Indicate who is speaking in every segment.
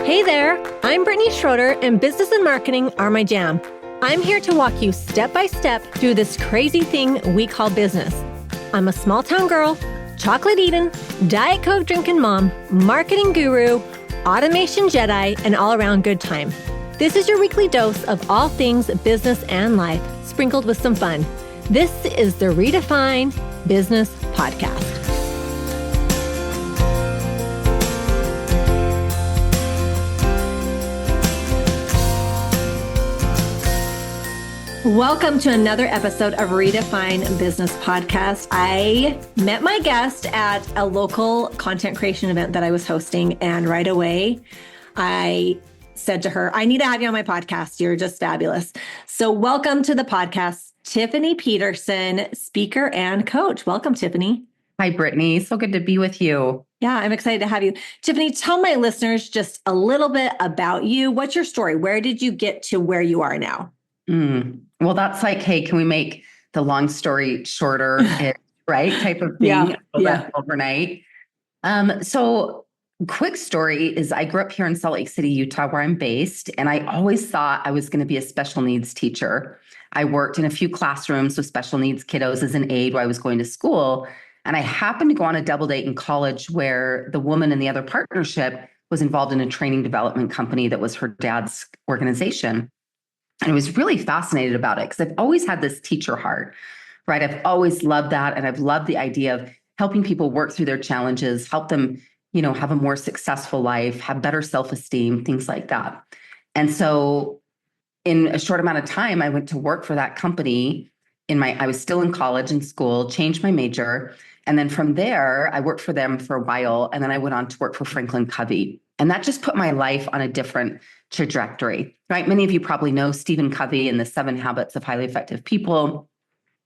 Speaker 1: Hey there, I'm Brittni Schroeder, and business and marketing are my jam. I'm here to walk you step by step through this crazy thing we call business. I'm a small town girl, chocolate eating, Diet Coke drinking mom, marketing guru, automation Jedi, and all around good time. This is your weekly dose of all things business and life, sprinkled with some fun. This is the Redefine Business Podcast. Welcome to another episode of Redefine Business Podcast. I met my guest at a local content creation event that I was hosting, and right away, I said to her, I need to have you on my podcast. You're just fabulous. So welcome to the podcast, Tiffany Peterson, speaker and coach. Welcome, Tiffany.
Speaker 2: Hi, Brittni. So good to be with you.
Speaker 1: Yeah, I'm excited to have you. Tiffany, tell my listeners just a little bit about you. What's your story? Where did you get to where you are now?
Speaker 2: Well, that's like, hey, can we make the long story shorter, right? Type of thing overnight. So quick story is I grew up here in Salt Lake City, Utah, where I'm based. And I always thought I was going to be a special needs teacher. I worked in a few classrooms with special needs kiddos as an aide while I was going to school. And I happened to go on a double date in college where the woman in the other partnership was involved in a training development company that was her dad's organization. And I was really fascinated about it because I've always had this teacher heart, right? I've always loved that. And I've loved the idea of helping people work through their challenges, help them, have a more successful life, have better self-esteem, things like that. And so in a short amount of time, I went to work for that company I was still in college and school, changed my major. And then from there, I worked for them for a while. And then I went on to work for Franklin Covey. And that just put my life on a different trajectory, right? Many of you probably know Stephen Covey and the 7 Habits of Highly Effective People,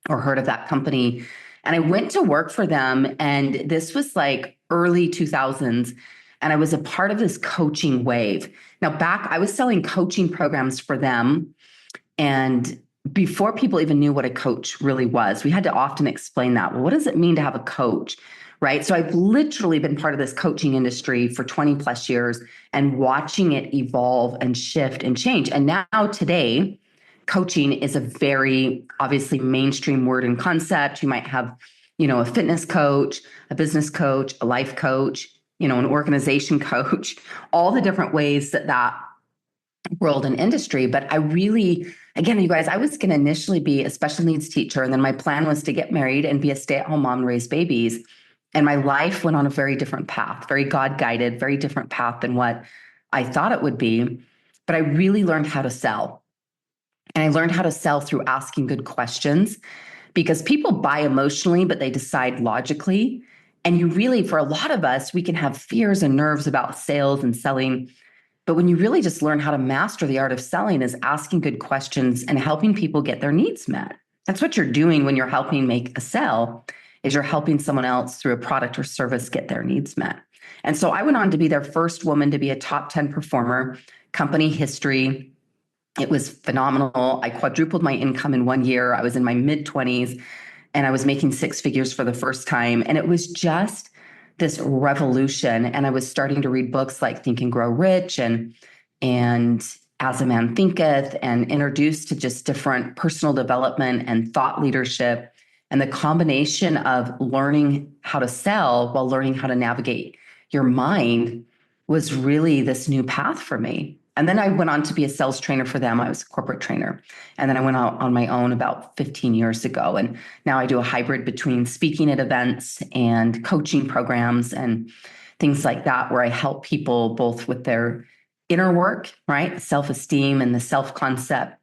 Speaker 2: or heard of that company. And I went to work for them. And this was like early 2000s. And I was a part of this coaching wave. Now I was selling coaching programs for them. And before people even knew what a coach really was, we had to often explain that. Well, what does it mean to have a coach? Right. So I've literally been part of this coaching industry for 20 plus years and watching it evolve and shift and change. And now today, coaching is a very obviously mainstream word and concept. You might have, a fitness coach, a business coach, a life coach, an organization coach, all the different ways that world and industry. But I really, again, you guys, I was going to initially be a special needs teacher. And then my plan was to get married and be a stay-at-home mom and raise babies. And my life went on a very different path, very God-guided, very different path than what I thought it would be. But I really learned how to sell. And I learned how to sell through asking good questions, because people buy emotionally, but they decide logically. And you really, for a lot of us, we can have fears and nerves about sales and selling. But when you really just learn how to master the art of selling is asking good questions and helping people get their needs met. That's what you're doing when you're helping make a sale, is you're helping someone else through a product or service get their needs met. And so I went on to be their first woman to be a top 10 performer, company history. It was phenomenal. I quadrupled my income in 1 year. I was in my mid-20s and I was making 6 figures for the first time. And it was just this revolution. And I was starting to read books like Think and Grow Rich and As a Man Thinketh, and introduced to just different personal development and thought leadership. And the combination of learning how to sell while learning how to navigate your mind was really this new path for me. And then I went on to be a sales trainer for them. I was a corporate trainer. And then I went out on my own about 15 years ago. And now I do a hybrid between speaking at events and coaching programs and things like that, where I help people both with their inner work, right? Self-esteem and the self-concept,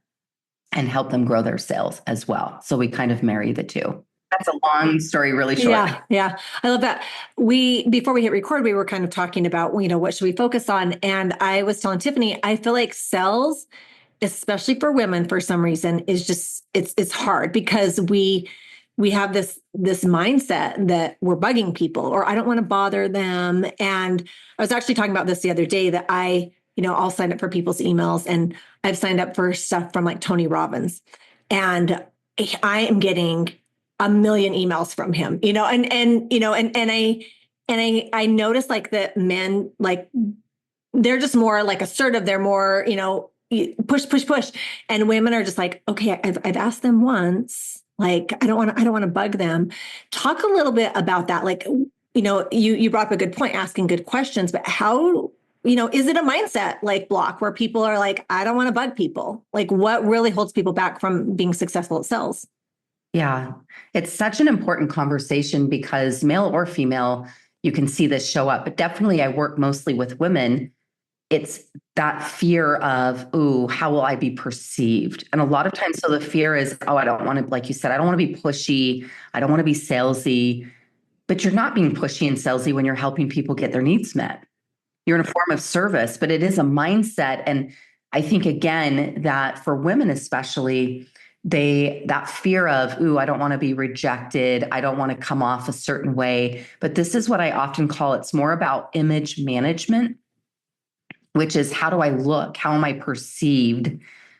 Speaker 2: and help them grow their sales as well. So we kind of marry the two. That's a long story, really short.
Speaker 1: Yeah. I love that. Before we hit record, we were kind of talking about, what should we focus on? And I was telling Tiffany, I feel like sales, especially for women for some reason, is just, it's hard because we have this mindset that we're bugging people, or I don't want to bother them. And I was actually talking about this the other day, that I'll sign up for people's emails, and I've signed up for stuff from like Tony Robbins, and I am getting a million emails from him, and I noticed like that men, like they're just more like assertive. They're more, push, push, push. And women are just like, okay, I've asked them once. Like, I don't want to bug them. Talk a little bit about that. Like, you brought up a good point, asking good questions, but how, is it a mindset like block where people are like, I don't want to bug people? Like, what really holds people back from being successful at sales?
Speaker 2: Yeah, it's such an important conversation because male or female, you can see this show up, but definitely I work mostly with women. It's that fear of, ooh, how will I be perceived? And a lot of times, so the fear is, oh, I don't want to, like you said, I don't want to be pushy. I don't want to be salesy, but you're not being pushy and salesy when you're helping people get their needs met. You're in a form of service, but it is a mindset. And I think, again, that for women especially, that fear of, ooh, I don't want to be rejected. I don't want to come off a certain way. But this is what I often call, it's more about image management, which is how do I look? How am I perceived?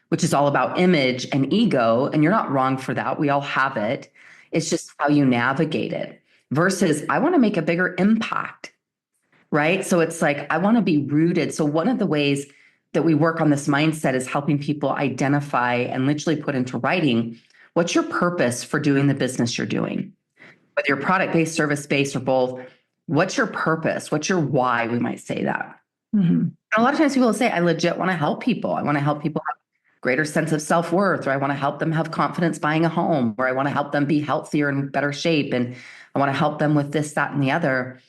Speaker 2: Which is all about image and ego. And you're not wrong for that. We all have it. It's just how you navigate it versus I want to make a bigger impact, right? So it's like, I want to be rooted. So one of the ways that we work on this mindset is helping people identify and literally put into writing, what's your purpose for doing the business you're doing? Whether you're product-based, service-based, or both, what's your purpose? What's your why? We might say that. Mm-hmm. A lot of times people will say, I legit want to help people. I want to help people have a greater sense of self-worth, or I want to help them have confidence buying a home, or I want to help them be healthier and better shape. And I want to help them with this, that, and the other.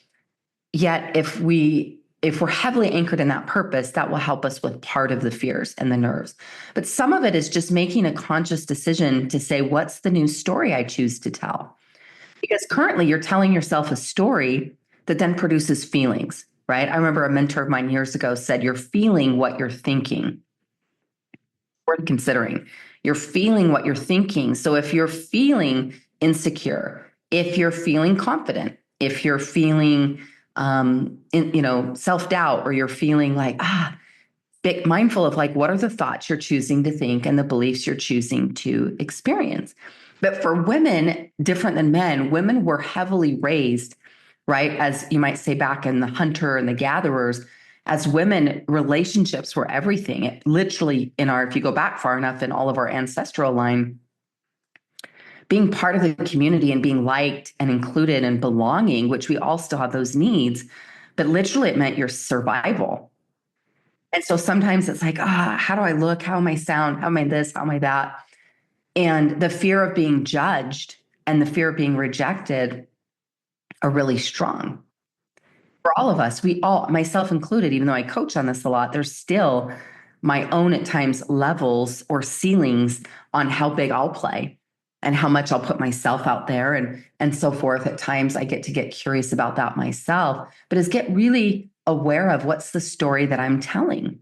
Speaker 2: Yet if we're heavily anchored in that purpose, that will help us with part of the fears and the nerves. But some of it is just making a conscious decision to say, what's the new story I choose to tell? Because currently you're telling yourself a story that then produces feelings, right? I remember a mentor of mine years ago said, you're feeling what you're thinking. Worth considering. You're feeling what you're thinking. So if you're feeling insecure, if you're feeling confident, if you're feeling self-doubt, or you're feeling like, be mindful of like, what are the thoughts you're choosing to think and the beliefs you're choosing to experience. But for women, different than men, women were heavily raised, right? As you might say back in the hunter and the gatherers, as women, relationships were everything. It literally if you go back far enough in all of our ancestral line, being part of the community and being liked and included and belonging, which we all still have those needs, but literally it meant your survival. And so sometimes it's like, how do I look? How am I sound? How am I this? How am I that? And the fear of being judged and the fear of being rejected are really strong. For all of us, myself included, even though I coach on this a lot, there's still my own at times levels or ceilings on how big I'll play and how much I'll put myself out there and so forth. At times I get curious about that myself, but is get really aware of what's the story that I'm telling.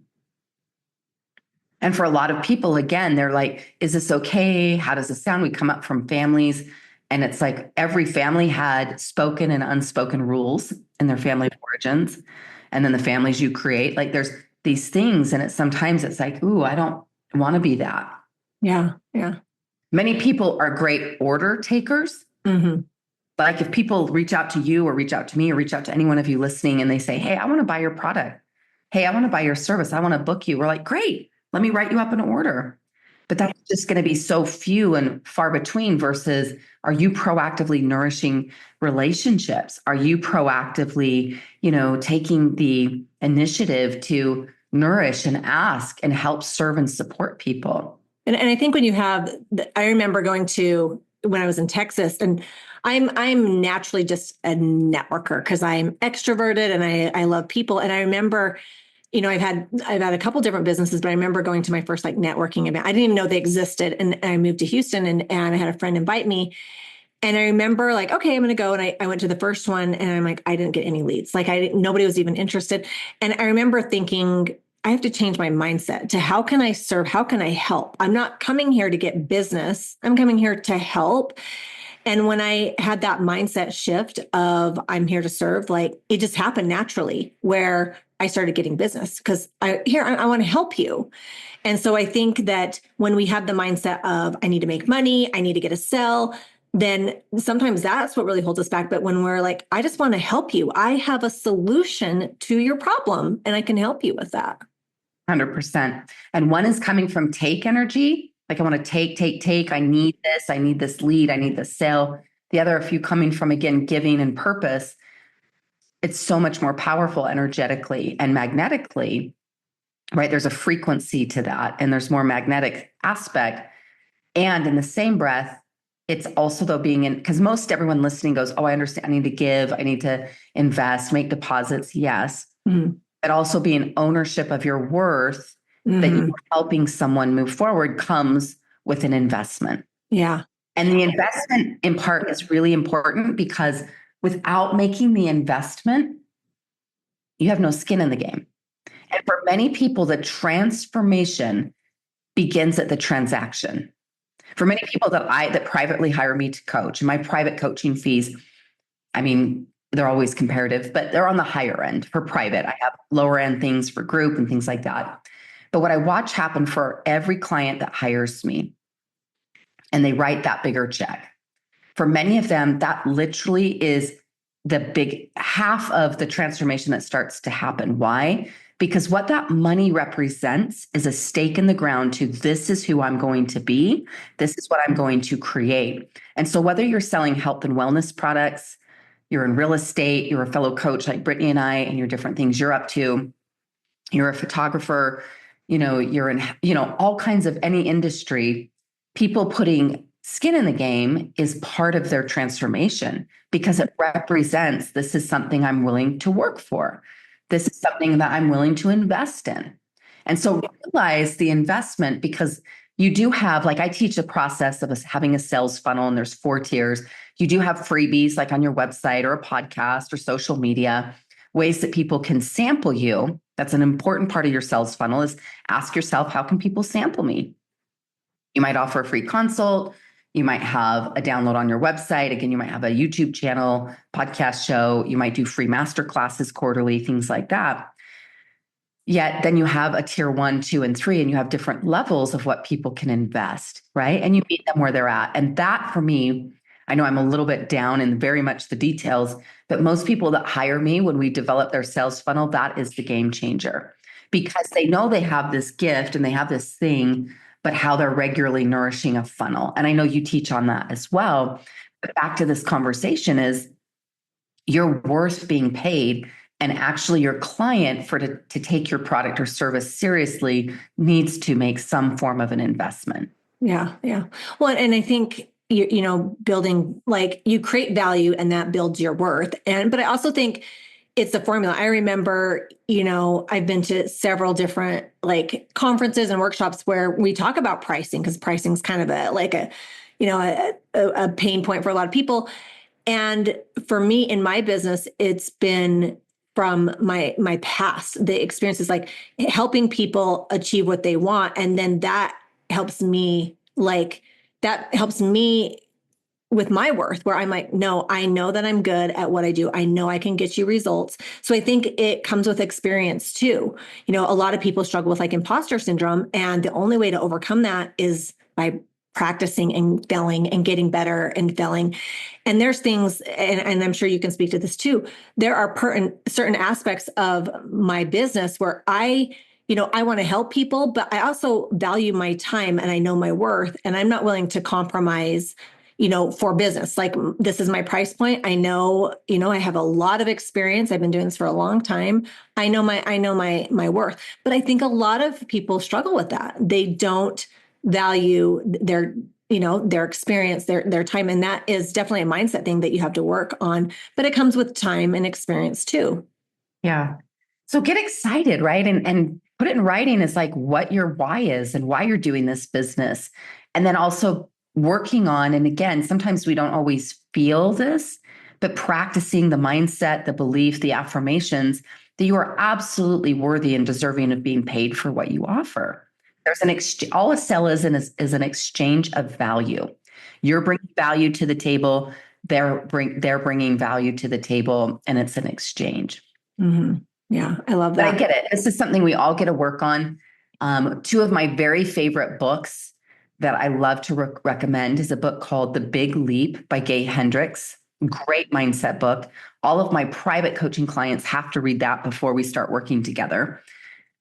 Speaker 2: And for a lot of people, again, they're like, is this okay? How does this sound? We come up from families, and it's like every family had spoken and unspoken rules in their family of origins. And then the families you create, like there's these things. And sometimes it's like, ooh, I don't want to be that.
Speaker 1: Yeah. Yeah.
Speaker 2: Many people are great order takers. Mm-hmm. Like if people reach out to you or reach out to me or reach out to any one of you listening and they say, hey, I want to buy your product. Hey, I want to buy your service. I want to book you. We're like, great, let me write you up an order. But that's just going to be so few and far between versus, are you proactively nourishing relationships? Are you proactively, taking the initiative to nourish and ask and help serve and support people?
Speaker 1: And I think when you I remember going to, when I was in Texas, and I'm naturally just a networker because I'm extroverted and I love people. And I remember, I've had a couple different businesses, but I remember going to my first like networking event. I didn't even know they existed. And I moved to Houston and I had a friend invite me. And I remember like, okay, I'm going to go. And I went to the first one and I'm like, I didn't get any leads. Like nobody was even interested. And I remember thinking, I have to change my mindset to how can I serve? How can I help? I'm not coming here to get business. I'm coming here to help. And when I had that mindset shift of I'm here to serve, like it just happened naturally where I started getting business because I want to help you. And so I think that when we have the mindset of I need to make money, I need to get a sell, then sometimes that's what really holds us back. But when we're like, I just want to help you, I have a solution to your problem and I can help you with that.
Speaker 2: 100%. And one is coming from take energy. Like I want to take. I need this lead. I need this sale. The other, if you coming from, again, giving and purpose, it's so much more powerful energetically and magnetically, right? There's a frequency to that and there's more magnetic aspect. And in the same breath, it's also though being in, because most everyone listening goes, oh, I understand. I need to give. I need to invest, make deposits. Yes. Mm-hmm. But also being ownership of your worth, that you're helping someone move forward comes with an investment.
Speaker 1: Yeah.
Speaker 2: And the investment in part is really important because without making the investment, you have no skin in the game. And for many people, the transformation begins at the transaction. For many people that privately hire me to coach, and my private coaching fees, I mean, they're always comparative, but they're on the higher end for private. I have lower end things for group and things like that. But what I watch happen for every client that hires me, and they write that bigger check, for many of them, that literally is the big half of the transformation that starts to happen. Why? Because what that money represents is a stake in the ground to this is who I'm going to be. This is what I'm going to create. And so whether you're selling health and wellness products, you're in real estate, you're a fellow coach like Brittni and I, and your different things you're up to, you're a photographer, you're in, all kinds of any industry, people putting skin in the game is part of their transformation because it represents, this is something I'm willing to work for. This is something that I'm willing to invest in. And so realize the investment, because you do have, like I teach the process of having a sales funnel and there's 4 tiers. You do have freebies like on your website or a podcast or social media, ways that people can sample you. That's an important part of your sales funnel is ask yourself, how can people sample me? You might offer a free consult. You might have a download on your website. Again, you might have a YouTube channel, podcast show. You might do free master classes quarterly, things like that. Yet then you have a tier 1, 2, and 3, and you have different levels of what people can invest, right? And you meet them where they're at. And that for me, I know I'm a little bit down in very much the details, but most people that hire me when we develop their sales funnel, that is the game changer because they know they have this gift and they have this thing, but how they're regularly nourishing a funnel. And I know you teach on that as well. But back to this conversation is you're worth being paid. And actually your client to take your product or service seriously needs to make some form of an investment.
Speaker 1: Yeah. Yeah. Well, and I think, building, like you create value and that builds your worth. But I also think it's a formula. I remember, I've been to several different like conferences and workshops where we talk about pricing because pricing is kind of a pain point for a lot of people. And for me in my business, it's been from my past, the experiences like helping people achieve what they want. And then that helps me with my worth where I'm like, no, I know that I'm good at what I do. I know I can get you results. So I think it comes with experience too. A lot of people struggle with like imposter syndrome. And the only way to overcome that is by practicing and failing and getting better and failing. And there's things, and I'm sure you can speak to this too. There are certain aspects of my business where I want to help people, but I also value my time and I know my worth and I'm not willing to compromise, for business. Like this is my price point. I know, I have a lot of experience. I've been doing this for a long time. I know my worth, but I think a lot of people struggle with that. They don't value their experience, their time. And that is definitely a mindset thing that you have to work on, but it comes with time and experience too.
Speaker 2: Yeah. So get excited, right? And put it in writing is like what your why is and why you're doing this business. And then also working on, and again, sometimes we don't always feel this, but practicing the mindset, the belief, the affirmations that you are absolutely worthy and deserving of being paid for what you offer. There's all a sell is an exchange of value. You're bringing value to the table. They're bringing value to the table, and it's an exchange.
Speaker 1: Mm-hmm. Yeah, I love that.
Speaker 2: But I get it. This is something we all get to work on. 2 of my very favorite books that I love to recommend is a book called The Big Leap by Gay Hendricks. Great mindset book. All of my private coaching clients have to read that before we start working together.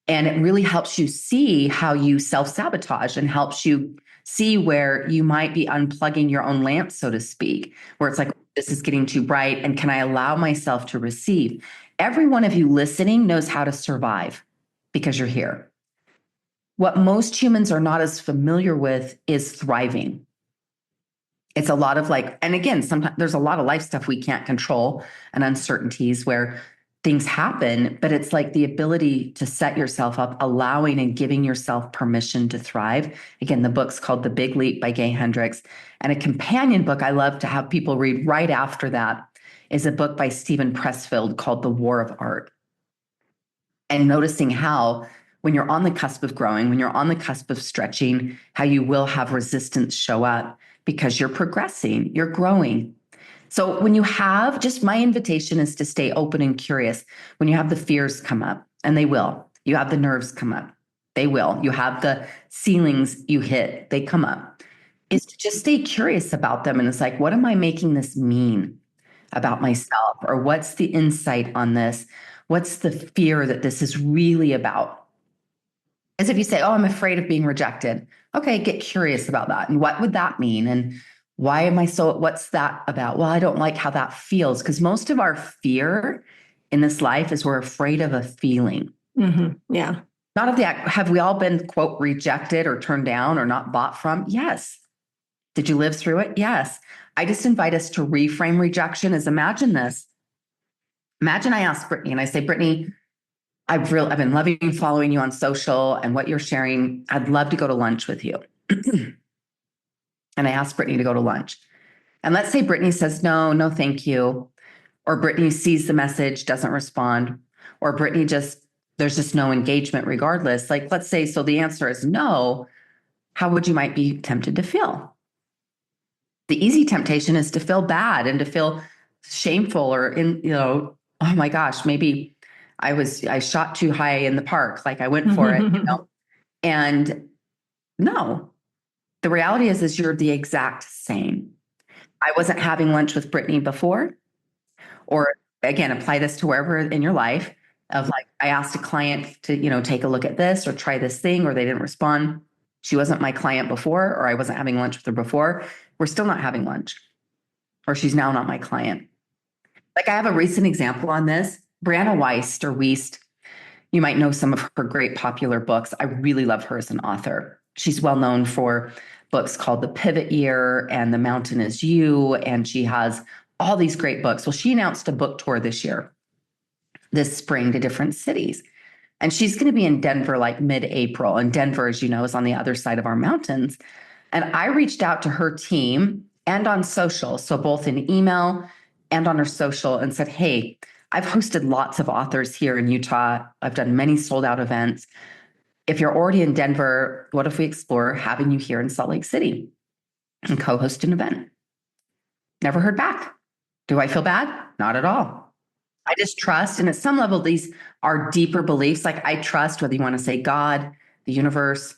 Speaker 2: And it really helps you see how you self-sabotage and helps you see where you might be unplugging your own lamp, so to speak, where it's like, this is getting too bright. And can I allow myself to receive? Every one of you listening knows how to survive because you're here. What most humans are not as familiar with is thriving. It's a lot of like, and again, sometimes there's a lot of life stuff we can't control and uncertainties where things happen, but it's like the ability to set yourself up, allowing and giving yourself permission to thrive. Again, the book's called The Big Leap by Gay Hendricks. And a companion book I love to have people read right after that is a book by Stephen Pressfield called The War of Art. And noticing how when you're on the cusp of growing, when you're on the cusp of stretching, how you will have resistance show up because you're progressing, you're growing. So when you have, just my invitation is to stay open and curious. When you have the fears come up, and they will, you have the nerves come up, they will, you have the ceilings you hit, they come up, is to just stay curious about them. And it's like, what am I making this mean about myself? Or what's the insight on this? What's the fear that this is really about? As if you say, oh, I'm afraid of being rejected. Okay, get curious about that. And what would that mean? And why am I what's that about? Well, I don't like how that feels, because most of our fear in this life is we're afraid of a feeling.
Speaker 1: Mm-hmm. Yeah.
Speaker 2: Not of the act. Have we all been, quote, rejected or turned down or not bought from? Yes. Did you live through it? Yes. I just invite us to reframe rejection as, imagine this. Imagine I ask Brittni and I say, Brittni, I've been loving following you on social and what you're sharing. I'd love to go to lunch with you. And I asked Brittni to go to lunch. And let's say Brittni says, no, thank you. Or Brittni sees the message, doesn't respond. Or Brittni there's just no engagement regardless. Like, let's say, so the answer is no. How would you might be tempted to feel? The easy temptation is to feel bad and to feel shameful or oh my gosh, maybe I shot too high in the park. Like I went for it, and no. The reality is you're the exact same. I wasn't having lunch with Brittni before, or again, apply this to wherever in your life of like, I asked a client to, take a look at this or try this thing, or they didn't respond. She wasn't my client before, or I wasn't having lunch with her before. We're still not having lunch, or she's now not my client. Like I have a recent example on this, Brianna Wiest. You might know some of her great popular books. I really love her as an author. She's well known for books called The Pivot Year and The Mountain Is You, and she has all these great books. Well, she announced a book tour this spring to different cities. And she's going to be in Denver like mid-April. And Denver, as you know, is on the other side of our mountains. And I reached out to her team and on social, so both in email and on her social, and said, hey, I've hosted lots of authors here in Utah. I've done many sold out events. If you're already in Denver, what if we explore having you here in Salt Lake City and co-host an event? Never heard back. Do I feel bad? Not at all. I just trust. And at some level, these are deeper beliefs. Like I trust, whether you want to say God, the universe,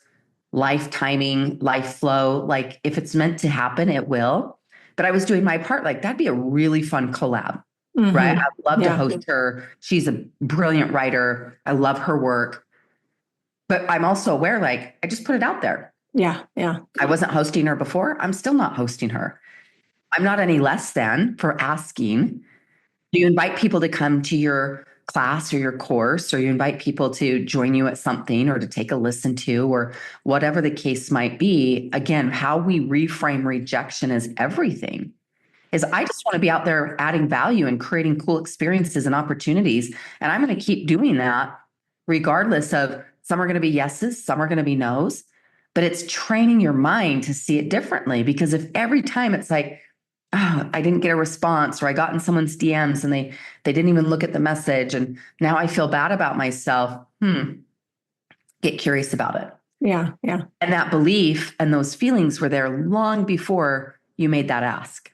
Speaker 2: life timing, life flow. Like if it's meant to happen, it will. But I was doing my part. Like that'd be a really fun collab, right? I'd love to host her. She's a brilliant writer. I love her work. But I'm also aware, like, I just put it out there.
Speaker 1: Yeah.
Speaker 2: I wasn't hosting her before. I'm still not hosting her. I'm not any less than for asking. Do you invite people to come to your class or your course, or you invite people to join you at something or to take a listen to, or whatever the case might be? Again, how we reframe rejection is everything. Is I just want to be out there adding value and creating cool experiences and opportunities. And I'm going to keep doing that regardless of, some are going to be yeses, some are going to be nos, but it's training your mind to see it differently. Because if every time it's like, oh, I didn't get a response, or I got in someone's DMs and they didn't even look at the message, and now I feel bad about myself, get curious about it.
Speaker 1: Yeah.
Speaker 2: And that belief and those feelings were there long before you made that ask.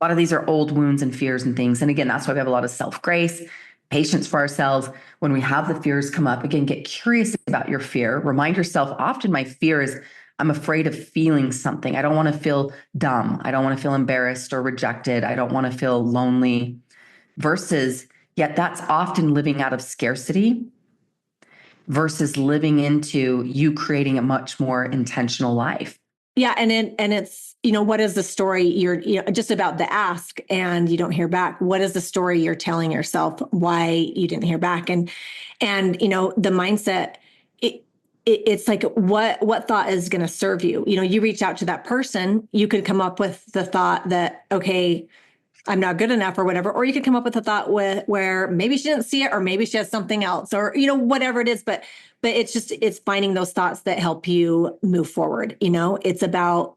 Speaker 2: A lot of these are old wounds and fears and things. And again, that's why we have a lot of self-grace, patience for ourselves. When we have the fears come up, again, get curious about your fear. Remind yourself, often my fear is I'm afraid of feeling something. I don't want to feel dumb. I don't want to feel embarrassed or rejected. I don't want to feel lonely. Versus, yet that's often living out of scarcity versus living into you creating a much more intentional life.
Speaker 1: Yeah. And it's, what is the story you're, just about the ask and you don't hear back? What is the story you're telling yourself why you didn't hear back? And the mindset, it's like, what thought is going to serve you? You reach out to that person, you could come up with the thought that, okay, I'm not good enough or whatever. Or you could come up with a thought where maybe she didn't see it, or maybe she has something else, or, whatever it is. But it's finding those thoughts that help you move forward. It's about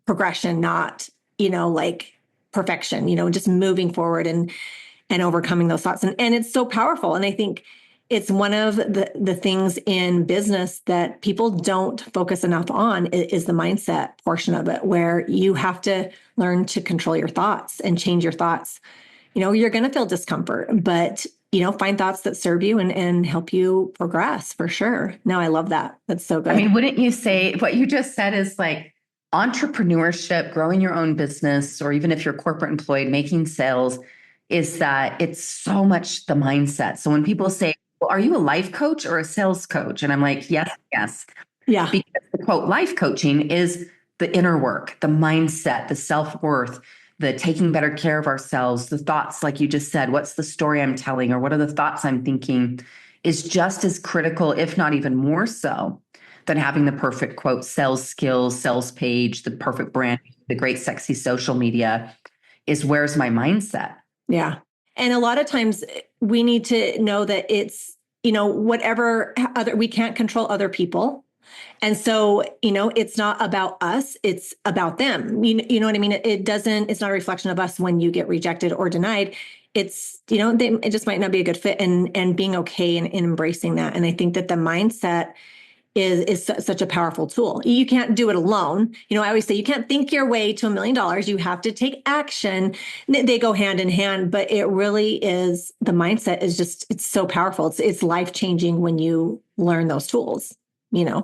Speaker 1: progression, not, like perfection, just moving forward and overcoming those thoughts. And it's so powerful. And I think it's one of the things in business that people don't focus enough on is the mindset portion of it, where you have to learn to control your thoughts and change your thoughts. You're going to feel discomfort, but, find thoughts that serve you and help you progress for sure. No, I love that. That's so good.
Speaker 2: I mean, wouldn't you say what you just said is like entrepreneurship, growing your own business, or even if you're corporate employed, making sales, is that it's so much the mindset. So when people say, well, are you a life coach or a sales coach? And I'm like, yes.
Speaker 1: Yeah.
Speaker 2: Because the quote, life coaching is the inner work, the mindset, the self-worth, the taking better care of ourselves, the thoughts, like you just said, what's the story I'm telling, or what are the thoughts I'm thinking, is just as critical, if not even more so, than having the perfect quote, sales skills, sales page, the perfect brand, the great sexy social media, is where's my mindset?
Speaker 1: Yeah. And a lot of times we need to know that it's, whatever we can't control other people. And so, it's not about us, it's about them. You know what I mean? It's not a reflection of us when you get rejected or denied. It's, it just might not be a good fit, and being okay and embracing that. And I think that the mindset is such a powerful tool. You can't do it alone. I always say you can't think your way to $1 million. You have to take action. They go hand in hand, but it really is, the mindset is just, it's so powerful. It's life-changing when you learn those tools,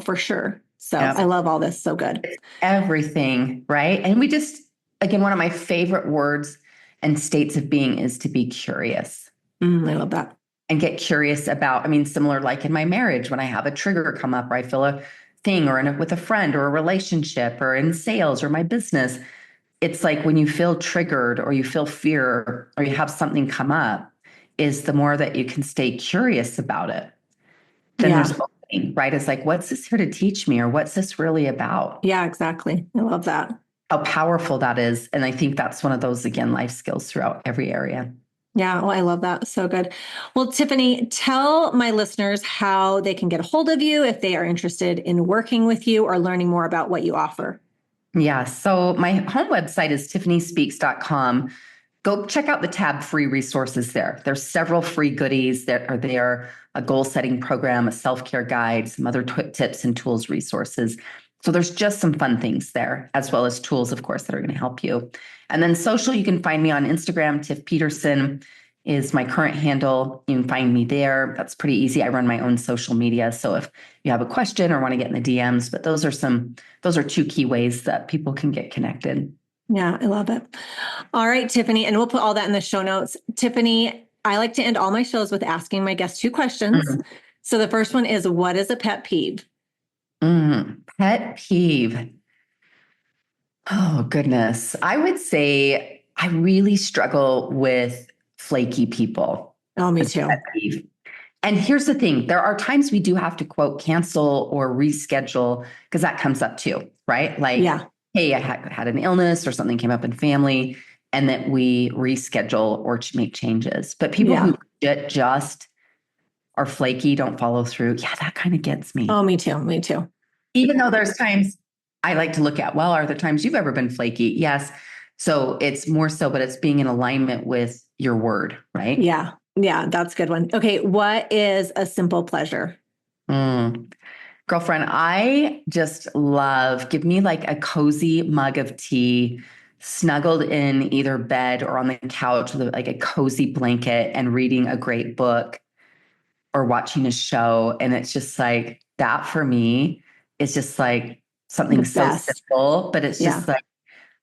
Speaker 1: for sure. So I love all this. So good.
Speaker 2: Everything, right? And we just, again, one of my favorite words and states of being is to be curious.
Speaker 1: I love that.
Speaker 2: And get curious about, similar like in my marriage, when I have a trigger come up or I feel a thing, or with a friend or a relationship or in sales or my business, it's like when you feel triggered or you feel fear or you have something come up, is the more that you can stay curious about it, then there's opening, right? It's like, what's this here to teach me, or what's this really about?
Speaker 1: Yeah, exactly. I love that.
Speaker 2: How powerful that is. And I think that's one of those, again, life skills throughout every area.
Speaker 1: Yeah. Well, I love that. So good. Well, Tiffany, tell my listeners how they can get a hold of you if they are interested in working with you or learning more about what you offer.
Speaker 2: Yeah. So my home website is tiffanyspeaks.com. Go check out the tab free resources there. There's several free goodies that are there, a goal setting program, a self-care guide, some other tips and tools, resources. So there's just some fun things there, as well as tools, of course, that are going to help you. And then social, you can find me on Instagram. Tiff Peterson is my current handle. You can find me there. That's pretty easy. I run my own social media. So if you have a question or want to get in the DMs, but those are two key ways that people can get connected.
Speaker 1: Yeah, I love it. All right, Tiffany, and we'll put all that in the show notes. Tiffany, I like to end all my shows with asking my guests 2 questions. Mm-hmm. So the first one is, what is a pet peeve?
Speaker 2: Pet peeve. Oh, goodness. I would say I really struggle with flaky people.
Speaker 1: Oh, me too.
Speaker 2: Pet peeve. And here's the thing. There are times we do have to, quote, cancel or reschedule, because that comes up too, right? Like, hey, I had an illness or something came up in family, and that we reschedule or make changes. But people who just are flaky, don't follow through. Yeah, that kind of gets me.
Speaker 1: Oh, me too. Me too.
Speaker 2: Even though there's times I like to look at, well, are there times you've ever been flaky? Yes. So it's more so, but it's being in alignment with your word, right?
Speaker 1: Yeah. Yeah. That's a good one. Okay. What is a simple pleasure?
Speaker 2: Girlfriend, I just love, give me like a cozy mug of tea, snuggled in either bed or on the couch with like a cozy blanket and reading a great book or watching a show. And it's just like that for me is just like something so
Speaker 1: best.
Speaker 2: simple, but it's just like,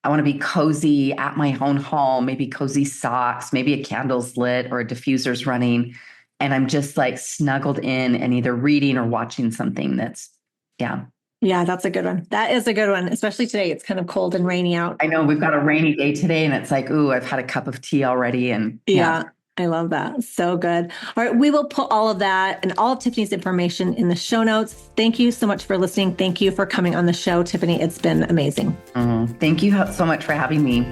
Speaker 2: I want to be cozy at my own home, maybe cozy socks, maybe a candle's lit or a diffuser's running. And I'm just like snuggled in and either reading or watching something that's,
Speaker 1: Yeah, that's a good one. That is a good one, especially today. It's kind of cold and rainy out.
Speaker 2: I know we've got a rainy day today and it's like, ooh, I've had a cup of tea already. And
Speaker 1: I love that. So good. All right. We will put all of that and all of Tiffany's information in the show notes. Thank you so much for listening. Thank you for coming on the show, Tiffany. It's been amazing.
Speaker 2: Thank you so much for having me.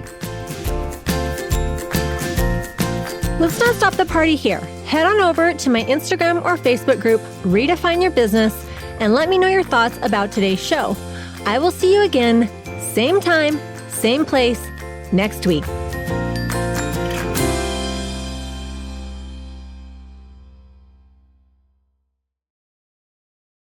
Speaker 1: Let's not stop the party here. Head on over to my Instagram or Facebook group, Redefine Your Business, and let me know your thoughts about today's show. I will see you again, same time, same place, next week.